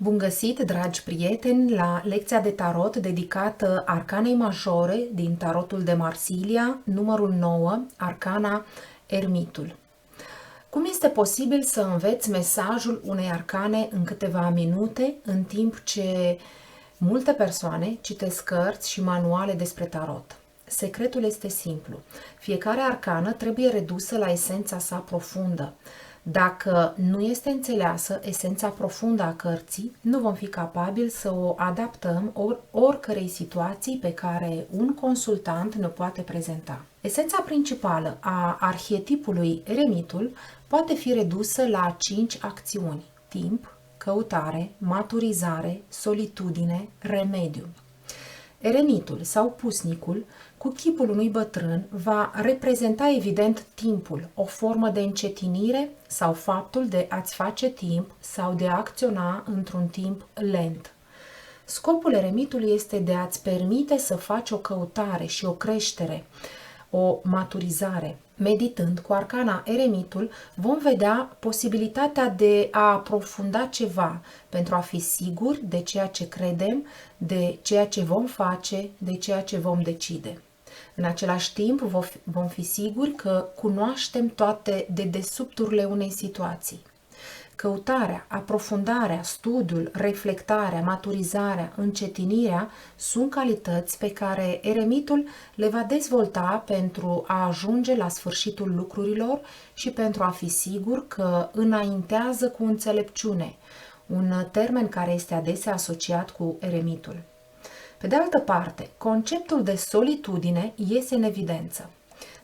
Bun găsit, dragi prieteni, la lecția de tarot dedicată Arcanei Majore din Tarotul de Marsilia, numărul 9, Arcana Ermitul. Cum este posibil să înveți mesajul unei arcane în câteva minute, în timp ce multe persoane citesc cărți și manuale despre tarot? Secretul este simplu. Fiecare arcană trebuie redusă la esența sa profundă. Dacă nu este înțeleasă esența profundă a cărții, nu vom fi capabili să o adaptăm oricărei situații pe care un consultant ne poate prezenta. Esența principală a arhetipului eremitul poate fi redusă la 5 acțiuni: timp, căutare, maturizare, solitudine, remediu. Eremitul sau pusnicul, cu chipul unui bătrân, va reprezenta evident timpul, o formă de încetinire sau faptul de a-ți face timp sau de a acționa într-un timp lent. Scopul eremitului este de a-ți permite să faci o căutare și o creștere, o maturizare. Meditând cu arcana eremitul, vom vedea posibilitatea de a aprofunda ceva pentru a fi siguri de ceea ce credem, de ceea ce vom face, de ceea ce vom decide. În același timp, vom fi siguri că cunoaștem toate dedesubturile unei situații. Căutarea, aprofundarea, studiul, reflectarea, maturizarea, încetinirea sunt calități pe care eremitul le va dezvolta pentru a ajunge la sfârșitul lucrurilor și pentru a fi sigur că înaintează cu înțelepciune, un termen care este adesea asociat cu eremitul. Pe de altă parte, conceptul de solitudine iese în evidență.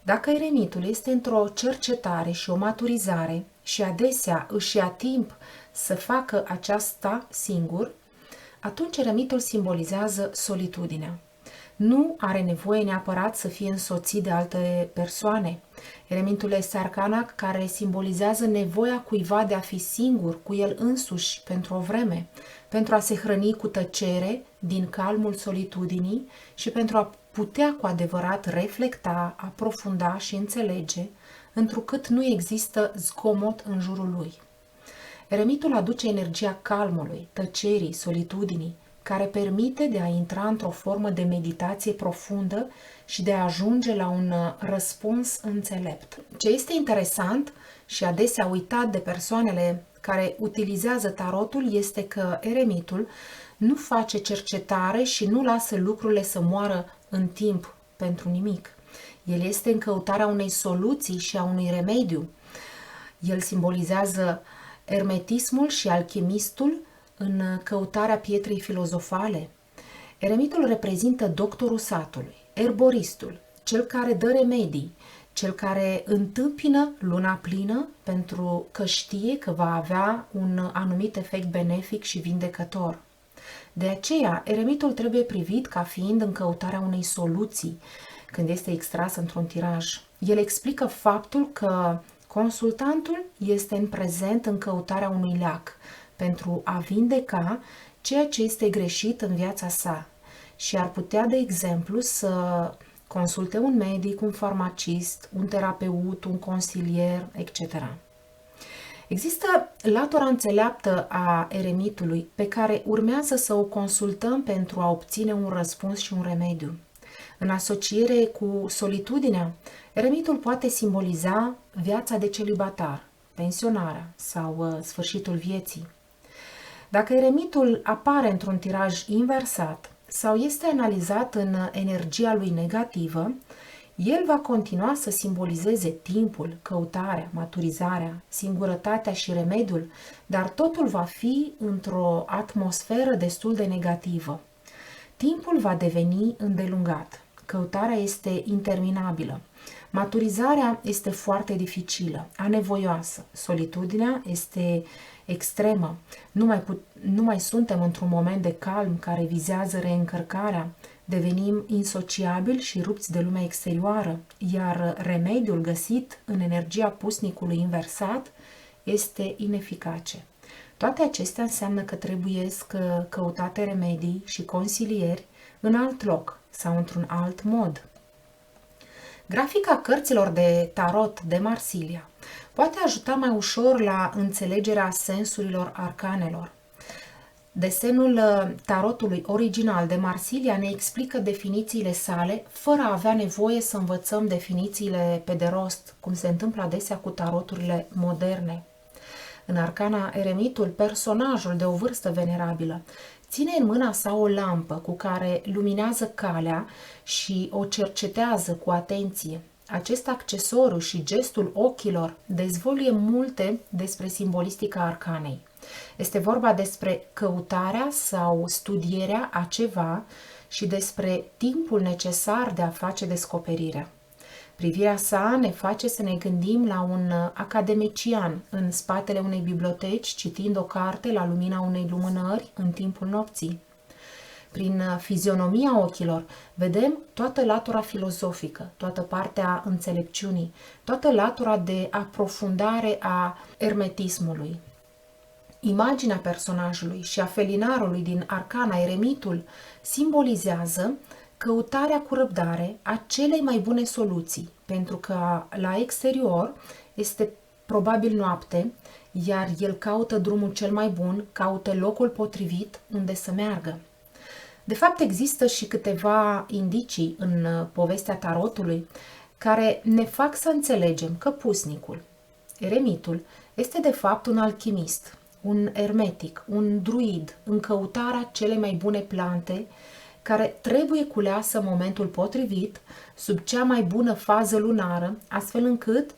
Dacă eremitul este într-o cercetare și o maturizare și adesea își ia timp să facă aceasta singur, atunci eremitul simbolizează solitudinea. Nu are nevoie neapărat să fie însoțit de alte persoane. Eremitul este arcana care simbolizează nevoia cuiva de a fi singur cu el însuși pentru o vreme, pentru a se hrăni cu tăcere din calmul solitudinii și pentru a putea cu adevărat reflecta, aprofunda și înțelege, întrucât nu există zgomot în jurul lui. Eremitul aduce energia calmului, tăcerii, solitudinii, care permite de a intra într-o formă de meditație profundă și de a ajunge la un răspuns înțelept. Ce este interesant și adesea uitat de persoanele care utilizează tarotul este că eremitul nu face cercetare și nu lasă lucrurile să moară în timp pentru nimic. El este în căutarea unei soluții și a unui remediu. El simbolizează ermetismul și alchimistul în căutarea pietrei filozofale. Eremitul reprezintă doctorul satului, erboristul, cel care dă remedii, cel care întâmpină luna plină pentru că știe că va avea un anumit efect benefic și vindecător. De aceea, eremitul trebuie privit ca fiind în căutarea unei soluții când este extras într-un tiraj. El explică faptul că consultantul este în prezent în căutarea unui leac pentru a vindeca ceea ce este greșit în viața sa și ar putea, de exemplu, să consulte un medic, un farmacist, un terapeut, un consilier, etc. Există latura înțeleaptă a eremitului pe care urmează să o consultăm pentru a obține un răspuns și un remediu. În asociere cu solitudinea, eremitul poate simboliza viața de celibatar, pensionarea sau sfârșitul vieții. Dacă eremitul apare într-un tiraj inversat sau este analizat în energia lui negativă, el va continua să simbolizeze timpul, căutarea, maturizarea, singurătatea și remediul, dar totul va fi într-o atmosferă destul de negativă. Timpul va deveni îndelungat, căutarea este interminabilă, maturizarea este foarte dificilă, anevoioasă, solitudinea este extremă, nu mai suntem într-un moment de calm care vizează reîncărcarea, devenim insociabili și rupți de lumea exterioară, iar remediul găsit în energia pusnicului inversat este ineficace. Toate acestea înseamnă că trebuie căutate remedii și consilieri în alt loc sau într-un alt mod. Grafica cărților de tarot de Marsilia poate ajuta mai ușor la înțelegerea sensurilor arcanelor. Desenul tarotului original de Marsilia ne explică definițiile sale, fără a avea nevoie să învățăm definițiile pe de rost, cum se întâmplă adesea cu taroturile moderne. În arcana Eremitul, personajul de o vârstă venerabilă ține în mâna sa o lampă cu care luminează calea și o cercetează cu atenție. Acest accesoriu și gestul ochilor dezvăluie multe despre simbolistica arcanei. Este vorba despre căutarea sau studierea a ceva și despre timpul necesar de a face descoperirea. Privirea sa ne face să ne gândim la un academician în spatele unei biblioteci, citind o carte la lumina unei lumânări în timpul nopții. Prin fizionomia ochilor vedem toată latura filozofică, toată partea înțelepciunii, toată latura de aprofundare a ermetismului. Imaginea personajului și a felinarului din arcana Eremitul simbolizează căutarea cu răbdare a celei mai bune soluții, pentru că la exterior este probabil noapte, iar el caută drumul cel mai bun, caută locul potrivit unde să meargă. De fapt, există și câteva indicii în povestea tarotului care ne fac să înțelegem că pusnicul, eremitul, este de fapt un alchimist, un ermetic, un druid în căutarea celei mai bune plante care trebuie culeasă în momentul potrivit, sub cea mai bună fază lunară, astfel încât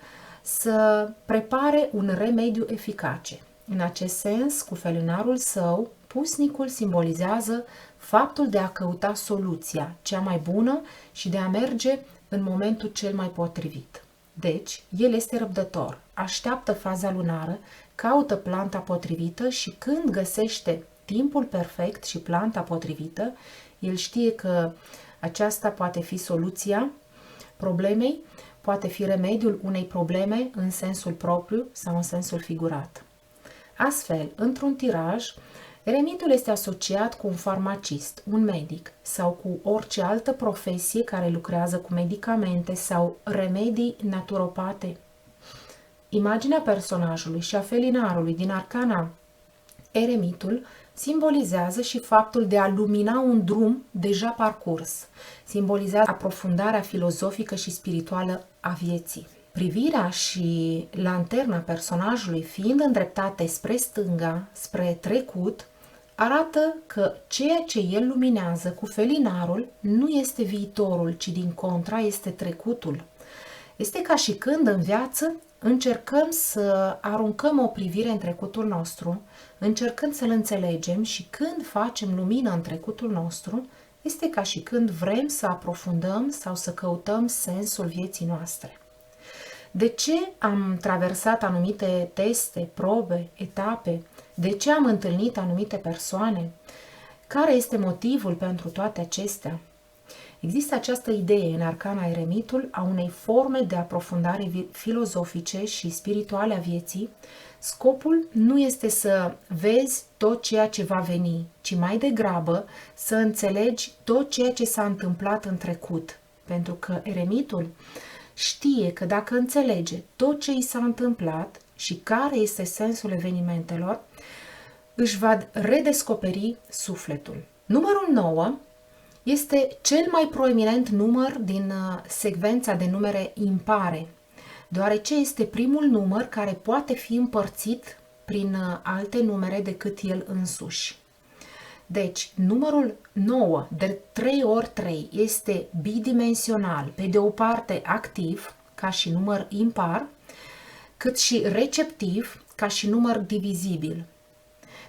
să prepare un remediu eficace. În acest sens, cu felinarul său, pusnicul simbolizează faptul de a căuta soluția cea mai bună și de a merge în momentul cel mai potrivit. Deci, el este răbdător, așteaptă faza lunară, caută planta potrivită și când găsește timpul perfect și planta potrivită, el știe că aceasta poate fi soluția problemei, poate fi remediul unei probleme în sensul propriu sau în sensul figurat. Astfel, într-un tiraj, eremitul este asociat cu un farmacist, un medic sau cu orice altă profesie care lucrează cu medicamente sau remedii naturopate. Imaginea personajului și a felinarului din arcana Eremitul simbolizează și faptul de a lumina un drum deja parcurs. Simbolizează aprofundarea filozofică și spirituală a vieții. Privirea și lanterna personajului fiind îndreptate spre stânga, spre trecut, arată că ceea ce el luminează cu felinarul nu este viitorul, ci din contra este trecutul. Este ca și când în viață încercăm să aruncăm o privire în trecutul nostru, încercând să-l înțelegem și când facem lumină în trecutul nostru, este ca și când vrem să aprofundăm sau să căutăm sensul vieții noastre. De ce am traversat anumite teste, probe, etape? De ce am întâlnit anumite persoane? Care este motivul pentru toate acestea? Există această idee în arcana Eremitul a unei forme de aprofundare filozofice și spirituale a vieții. Scopul nu este să vezi tot ceea ce va veni, ci mai degrabă să înțelegi tot ceea ce s-a întâmplat în trecut. Pentru că eremitul știe că dacă înțelege tot ce i s-a întâmplat și care este sensul evenimentelor, își va redescoperi sufletul. Numărul 9 este cel mai proeminent număr din secvența de numere impare, deoarece este primul număr care poate fi împărțit prin alte numere decât el însuși. Deci, numărul 9 de 3 ori 3 este bidimensional, pe de o parte activ, ca și număr impar, cât și receptiv, ca și număr divizibil.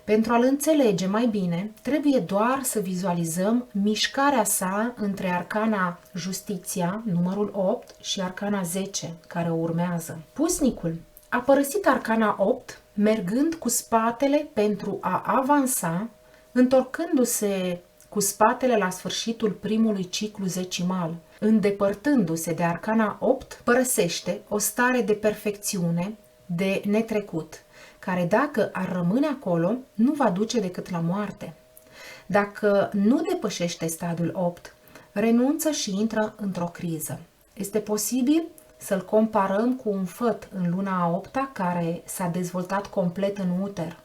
Pentru a-l înțelege mai bine, trebuie doar să vizualizăm mișcarea sa între arcana Justiția, numărul 8, și arcana 10, care o urmează. Pusnicul a părăsit arcana 8, mergând cu spatele pentru a avansa, întorcându-se cu spatele la sfârșitul primului ciclu zecimal. Îndepărtându-se de arcana 8, părăsește o stare de perfecțiune, de netrecut, care dacă ar rămâne acolo, nu va duce decât la moarte. Dacă nu depășește stadiul 8, renunță și intră într-o criză. Este posibil să-l comparăm cu un făt în luna a 8-a care s-a dezvoltat complet în uter.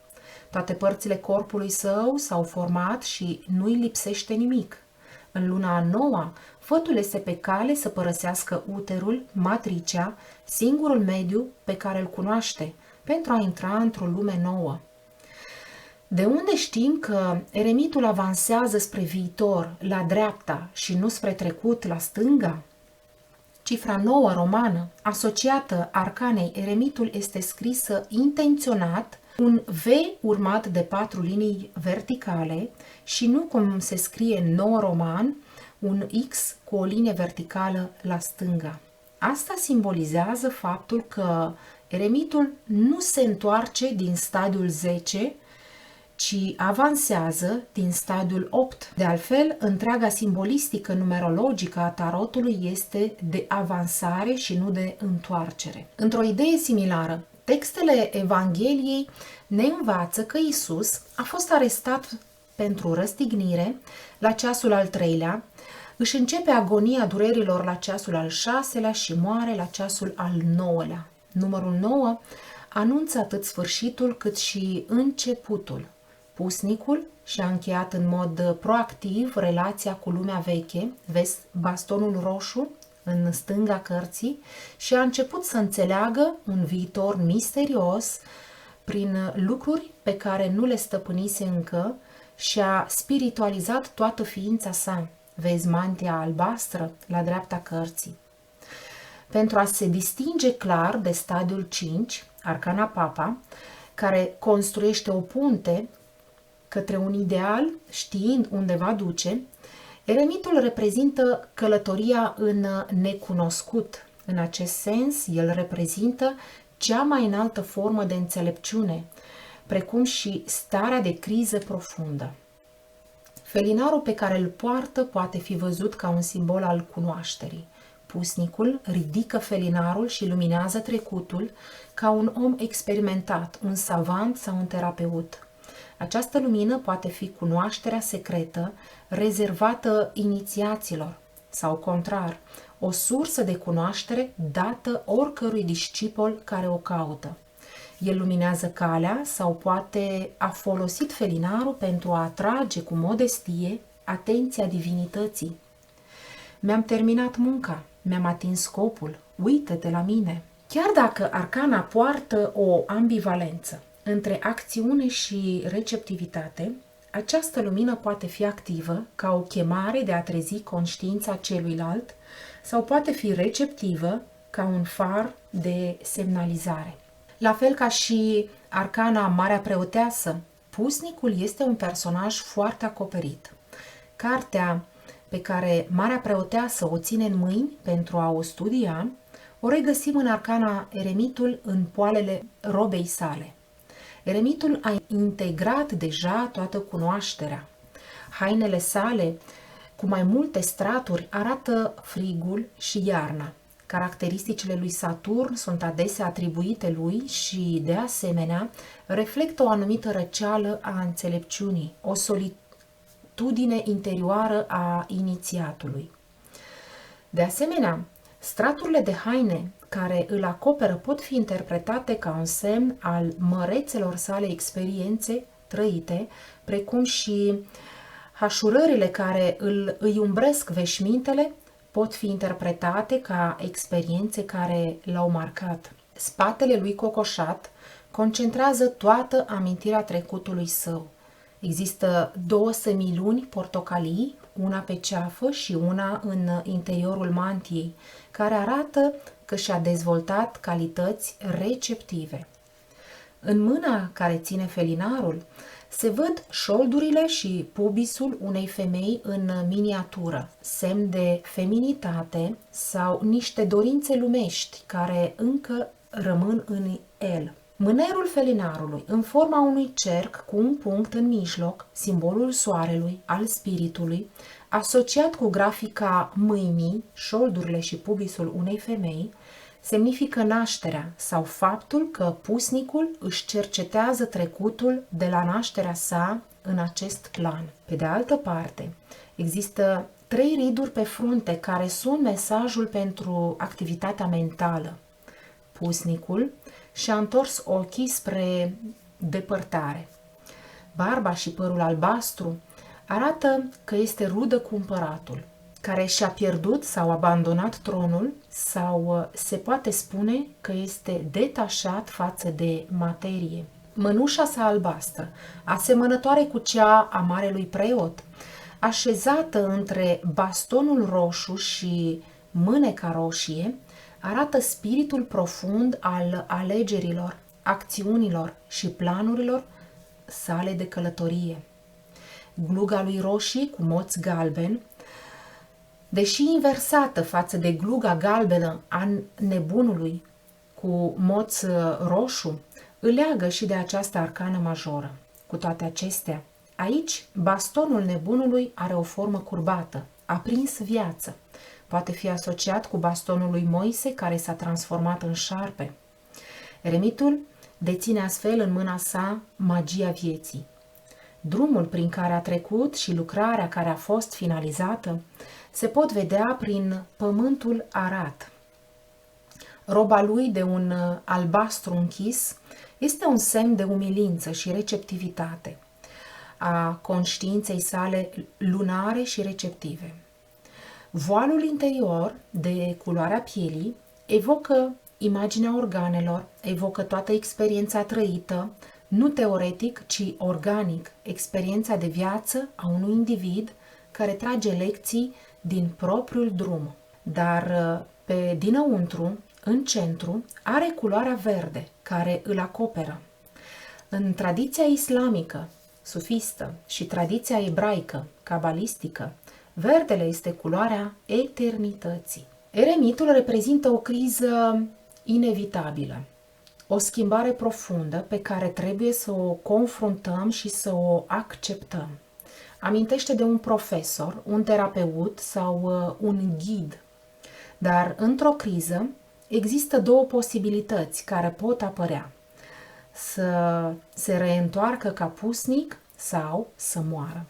Toate părțile corpului său s-au format și nu-i lipsește nimic. În luna a noua, fătul este pe cale să părăsească uterul, matricea, singurul mediu pe care îl cunoaște, pentru a intra într-o lume nouă. De unde știm că eremitul avansează spre viitor, la dreapta, și nu spre trecut, la stânga? Cifra 9 romană, asociată arcanei eremitul, este scrisă intenționat un V urmat de 4 linii verticale și nu cum se scrie în 9 roman, un X cu o linie verticală la stânga. Asta simbolizează faptul că eremitul nu se întoarce din stadiul 10, ci avansează din stadiul 8. De altfel, întreaga simbolistică numerologică a tarotului este de avansare și nu de întoarcere. Într-o idee similară, textele Evangheliei ne învață că Iisus a fost arestat pentru răstignire la ceasul al 3-lea, își începe agonia durerilor la ceasul al 6-lea și moare la ceasul al 9-lea. Numărul 9 anunță atât sfârșitul cât și începutul. Pusnicul și-a încheiat în mod proactiv relația cu lumea veche, vezi bastonul roșu în stânga cărții, și a început să înțeleagă un viitor misterios prin lucruri pe care nu le stăpânise încă și a spiritualizat toată ființa sa. Vezi mantia albastră la dreapta cărții. Pentru a se distinge clar de stadiul 5, arcana papa, care construiește o punte către un ideal, știind unde va duce, eremitul reprezintă călătoria în necunoscut. În acest sens, el reprezintă cea mai înaltă formă de înțelepciune, precum și starea de criză profundă. Felinarul pe care îl poartă poate fi văzut ca un simbol al cunoașterii. Pusnicul ridică felinarul și luminează trecutul ca un om experimentat, un savant sau un terapeut. Această lumină poate fi cunoașterea secretă rezervată inițiaților sau, contrar, o sursă de cunoaștere dată oricărui discipol care o caută. El luminează calea sau poate a folosit felinarul pentru a atrage cu modestie atenția divinității. Mi-am terminat munca, mi-am atins scopul, uită-te la mine. Chiar dacă arcana poartă o ambivalență între acțiune și receptivitate, această lumină poate fi activă ca o chemare de a trezi conștiința celuilalt sau poate fi receptivă ca un far de semnalizare. La fel ca și arcana Marea Preoteasă, pusnicul este un personaj foarte acoperit. Cartea pe care Marea Preoteasă o ține în mâini pentru a o studia, o regăsim în arcana eremitul în poalele robei sale. Eremitul a integrat deja toată cunoașterea. Hainele sale, cu mai multe straturi, arată frigul și iarna. Caracteristicile lui Saturn sunt adesea atribuite lui și, de asemenea, reflectă o anumită răceală a înțelepciunii, o solitudine interioară a inițiatului. De asemenea, straturile de haine care îl acoperă pot fi interpretate ca un semn al mărețelor sale experiențe trăite, precum și hașurările care îi umbresc veșmintele pot fi interpretate ca experiențe care l-au marcat. Spatele lui cocoșat concentrează toată amintirea trecutului său. Există 2 semiluni portocalii, una pe ceafă și una în interiorul mantiei, care arată că și-a dezvoltat calități receptive. În mâna care ține felinarul se văd șoldurile și pubisul unei femei în miniatură, semn de feminitate sau niște dorințe lumești care încă rămân în el. Mânerul felinarului, în forma unui cerc cu un punct în mijloc, simbolul soarelui, al spiritului, asociat cu grafica mâinii, șoldurile și pubisul unei femei, semnifică nașterea sau faptul că pusnicul își cercetează trecutul de la nașterea sa în acest plan. Pe de altă parte, există 3 riduri pe frunte care sunt mesajul pentru activitatea mentală. Pusnicul și-a întors ochii spre depărtare. barba și părul albastru arată că este rudă cu împăratul, care și-a pierdut sau abandonat tronul sau se poate spune că este detașat față de materie. Mănușa sa albastră, asemănătoare cu cea a marelui preot, așezată între bastonul roșu și mâneca roșie, arată spiritul profund al alegerilor, acțiunilor și planurilor sale de călătorie. Gluga lui roșie cu moți galben, deși inversată față de gluga galbenă a nebunului cu moț roșu, îl leagă și de această arcană majoră. Cu toate acestea, aici bastonul nebunului are o formă curbată, a prins viață. Poate fi asociat cu bastonul lui Moise, care s-a transformat în șarpe. Eremitul deține astfel în mâna sa magia vieții. Drumul prin care a trecut și lucrarea care a fost finalizată se pot vedea prin pământul arat. Roba lui de un albastru închis este un semn de umilință și receptivitate a conștiinței sale lunare și receptive. Voalul interior de culoarea pielii evocă imaginea organelor, evocă toată experiența trăită, nu teoretic, ci organic, experiența de viață a unui individ care trage lecții din propriul drum. Dar pe dinăuntru, în centru, are culoarea verde, care îl acoperă. În tradiția islamică, sufistă și tradiția ebraică, cabalistică, verdele este culoarea eternității. Eremitul reprezintă o criză inevitabilă, o schimbare profundă pe care trebuie să o confruntăm și să o acceptăm. Amintește de un profesor, un terapeut sau un ghid. Dar într-o criză există două posibilități care pot apărea: să se reîntoarcă ca pusnic sau să moară.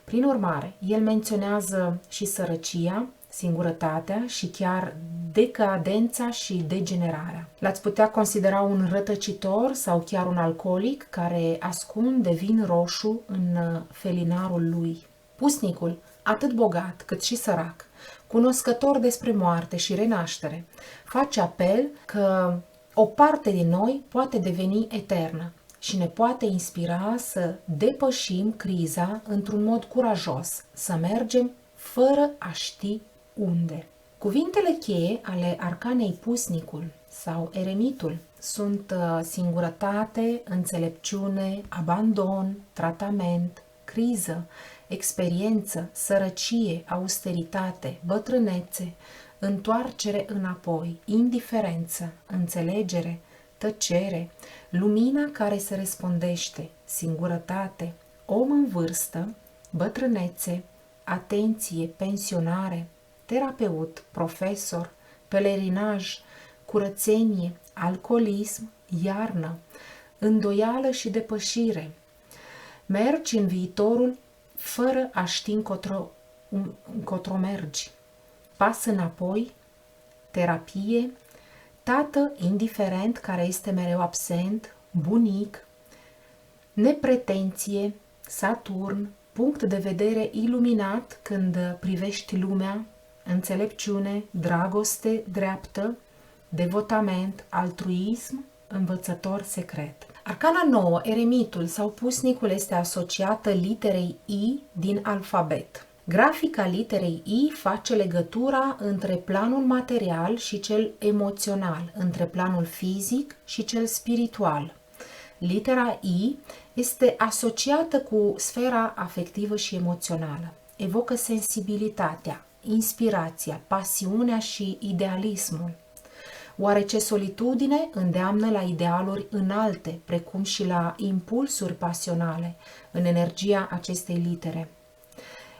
Prin urmare, el menționează și sărăcia, singurătatea și chiar decadența și degenerarea. L-ați putea considera un rătăcitor sau chiar un alcoolic care ascunde vin roșu în felinarul lui. Pusnicul, atât bogat cât și sărac, cunoscător despre moarte și renaștere, face apel că o parte din noi poate deveni eternă și ne poate inspira să depășim criza într-un mod curajos, să mergem fără a ști unde. Cuvintele cheie ale arcanei pusnicul sau eremitul sunt singurătate, înțelepciune, abandon, tratament, criză, experiență, sărăcie, austeritate, bătrânețe, întoarcere înapoi, indiferență, înțelegere, tăcere, lumina care se răspundește, singurătate, om în vârstă, bătrânețe, atenție, pensionare, terapeut, profesor, pelerinaj, curățenie, alcoolism, iarnă, îndoială și depășire. Mergi în viitorul fără a ști încotro mergi. Pas înapoi, terapie, tată indiferent care este mereu absent, bunic, nepretenție, Saturn, punct de vedere iluminat când privești lumea, înțelepciune, dragoste dreaptă, devotament, altruism, învățător secret. Arcana nouă, eremitul sau pusnicul, este asociată literei I din alfabet. Grafica literei I face legătura între planul material și cel emoțional, între planul fizic și cel spiritual. Litera I este asociată cu sfera afectivă și emoțională. Evocă sensibilitatea, inspirația, pasiunea și idealismul. Oarece solitudine îndeamnă la idealuri înalte, precum și la impulsuri pasionale în energia acestei litere.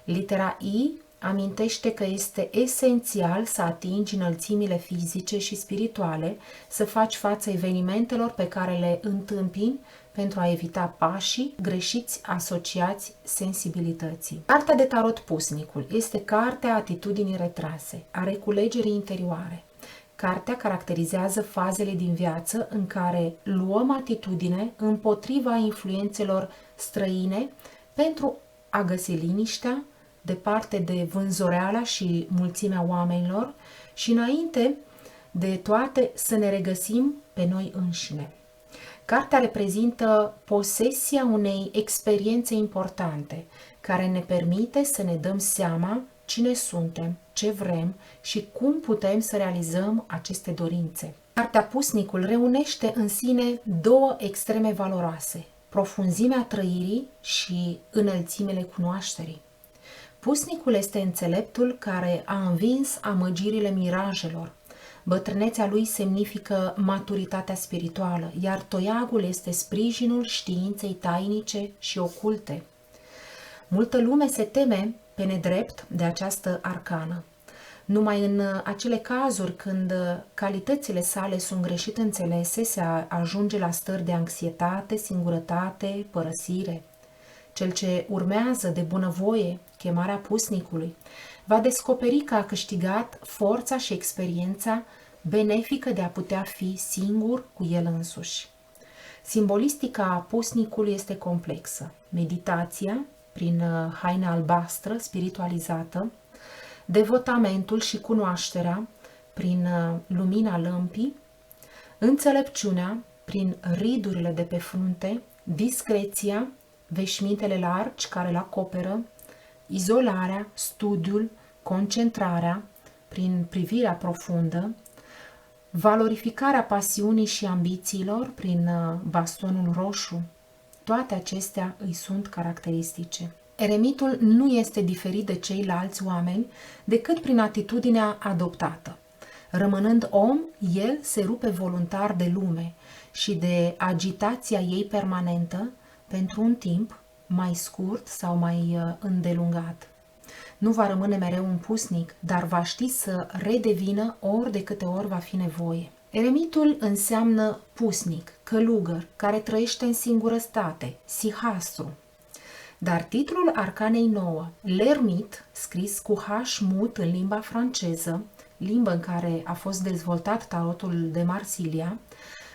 Litera I amintește că este esențial să atingi înălțimile fizice și spirituale, să faci față evenimentelor pe care le întâmpini pentru a evita pașii greșiți asociați sensibilității. Cartea de tarot pusnicul este cartea atitudinii retrase, a reculegerii interioare. Cartea caracterizează fazele din viață în care luăm atitudine împotriva influențelor străine pentru a găsi liniștea, departe de vânzoreala și mulțimea oamenilor și înainte de toate să ne regăsim pe noi înșine. Cartea reprezintă posesia unei experiențe importante, care ne permite să ne dăm seama cine suntem, ce vrem și cum putem să realizăm aceste dorințe. Cartea Pusnicul reunește în sine două extreme valoroase, profunzimea trăirii și înălțimile cunoașterii. Pusnicul este înțeleptul care a învins amăgirile mirajelor. Bătrânețea lui semnifică maturitatea spirituală, iar toiagul este sprijinul științei tainice și oculte. Multă lume se teme pe nedrept de această arcană. Numai în acele cazuri când calitățile sale sunt greșit înțelese, se ajunge la stări de anxietate, singurătate, părăsire. Cel ce urmează de bunăvoie chemarea pusnicului va descoperi că a câștigat forța și experiența benefică de a putea fi singur cu el însuși. Simbolistica pusnicului este complexă. Meditația, prin haina albastră spiritualizată, devotamentul și cunoașterea, prin lumina lămpii, înțelepciunea, prin ridurile de pe frunte, discreția, veșmintele largi care îl acoperă, izolarea, studiul, concentrarea, prin privirea profundă, valorificarea pasiunii și ambițiilor prin bastonul roșu. Toate acestea îi sunt caracteristice. Eremitul nu este diferit de ceilalți oameni decât prin atitudinea adoptată. Rămânând om, el se rupe voluntar de lume și de agitația ei permanentă pentru un timp mai scurt sau mai îndelungat. Nu va rămâne mereu un pusnic, dar va ști să redevină ori de câte ori va fi nevoie. Eremitul înseamnă pusnic, călugăr, care trăiește în singurătate, sihastru. Dar titlul arcanei nouă, l'ermit, scris cu H mut în limba franceză, limbă în care a fost dezvoltat tarotul de Marsilia,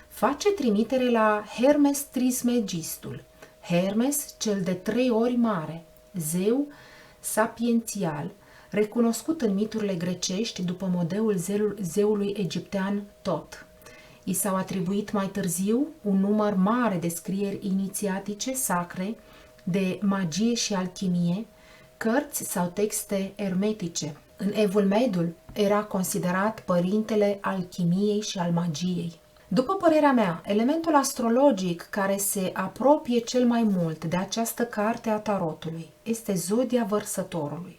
face trimitere la Hermes Trismegistul, Hermes cel de 3 ori mare, zeu sapiențial, recunoscut în miturile grecești după modelul zeului egiptean Tot. I s-au atribuit mai târziu un număr mare de scrieri inițiatice sacre, de magie și alchimie, cărți sau texte ermetice. În Evul Medul era considerat părintele alchimiei și al magiei. După părerea mea, elementul astrologic care se apropie cel mai mult de această carte a tarotului este zodia Vărsătorului.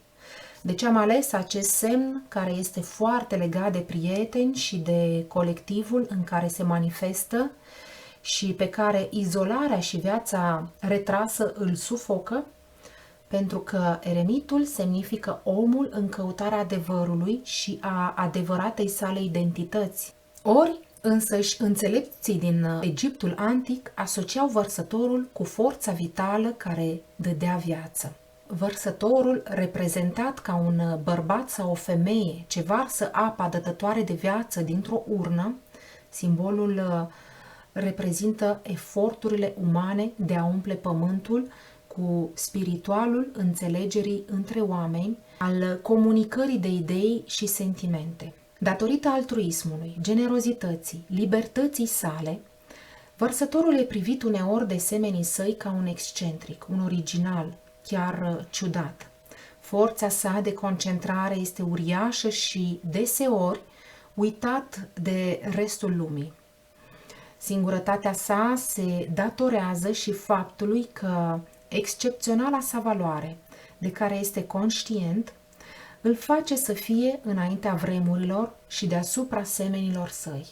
De ce am ales acest semn care este foarte legat de prieteni și de colectivul în care se manifestă și pe care izolarea și viața retrasă îl sufocă? Pentru că eremitul semnifică omul în căutarea adevărului și a adevăratei sale identități. Ori, însăși, înțelepții din Egiptul antic asociau vărsătorul cu forța vitală care dădea viață. Vărsătorul, reprezentat ca un bărbat sau o femeie ce varsă apa dătătoare de viață dintr-o urnă, simbolul reprezintă eforturile umane de a umple pământul cu spiritualul înțelegerii între oameni, al comunicării de idei și sentimente. Datorită altruismului, generozității, libertății sale, vărsătorul e privit uneori de semenii săi ca un excentric, un original, chiar ciudat. Forța sa de concentrare este uriașă și, deseori, uitat de restul lumii. Singurătatea sa se datorează și faptului că excepționala sa valoare, de care este conștient, îl face să fie înaintea vremurilor și deasupra semenilor săi.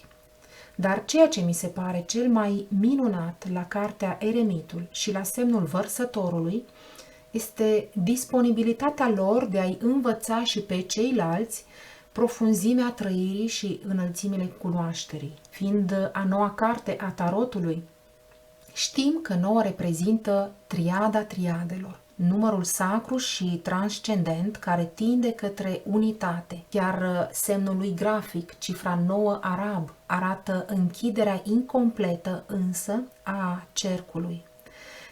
Dar ceea ce mi se pare cel mai minunat la cartea Eremitul și la semnul Vărsătorului este disponibilitatea lor de a-i învăța și pe ceilalți profunzimea trăirii și înălțimile cunoașterii. Fiind a noua carte a tarotului, știm că nouă reprezintă triada triadelor. numărul sacru și transcendent care tinde către unitate. Chiar semnul lui grafic, cifra 9 arab, arată închiderea incompletă însă a cercului.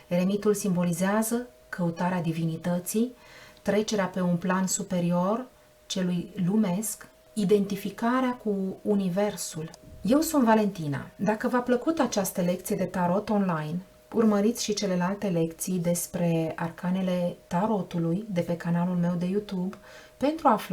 Eremitul simbolizează căutarea divinității, trecerea pe un plan superior, celui lumesc, identificarea cu universul. Eu sunt Valentina. Dacă v-a plăcut această lecție de tarot online, urmăriți și celelalte lecții despre arcanele tarotului de pe canalul meu de YouTube pentru a afla